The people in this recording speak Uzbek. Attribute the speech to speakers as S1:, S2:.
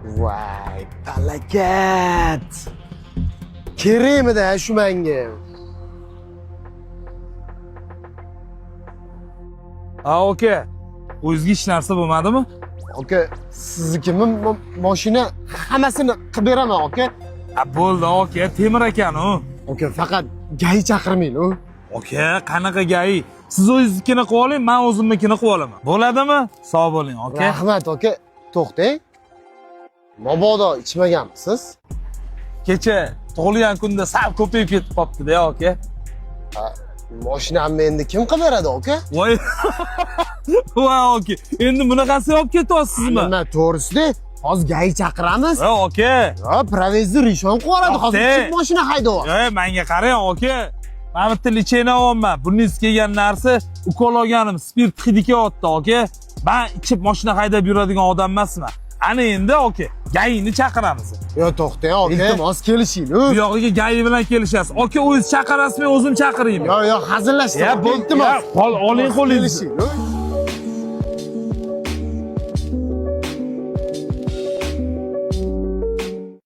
S1: Voy, palakat. Kerakmi-da shu menga?
S2: Oka. O'zga hech narsa bo'lmadimi?
S1: Oka, siznikimi mashina hammasini qilib beraman, oka.
S2: Bo'ldi, oka, Temir ekan u.
S1: Oka, faqat gay chaqirmang, u.
S2: Oka, qanaqa gay? Siz o'zingiznikini qilib oling, men o'zimnikini qilib olaman. Bo'ladimi? Sog' bo'ling, oka.
S1: Rahmat, oka. To'xtang. Mabodo ichmaganmisiz?
S2: Kecha tug'ilgan kunda sal ko'payib ketib qopti-da, oka.
S1: Mashinamni endi kim qilib beradi, oka?
S2: Voy. Voy, oka. Endi bunaqasi olib ketyapsizmi?
S1: Nima to'g'risida? Hozir gay chaqiramiz.
S2: Ha, oka.
S1: Ha, provizor ishon qo'yadi, hozir kichik mashina haydayapti.
S2: Menga qarang, oka. Men bitta licheyni olman. Bunisiz kelgan narsa ukol olganim spirt hidi kelyapti, oka. Men ichib mashina haydab yuradigan odam emasman. Ana endi, oka, gayni chaqiramiz.
S1: Yo, to'xtang, oka. Iltimos kelishing.
S2: Bu yog'iga gayi bilan kelishasiz. Oka, o'zingiz chaqirasizmi, o'zim chaqiraymi?
S1: Yo, hazillashdim.
S2: Ya, iltimos. Oling qo'lingizni.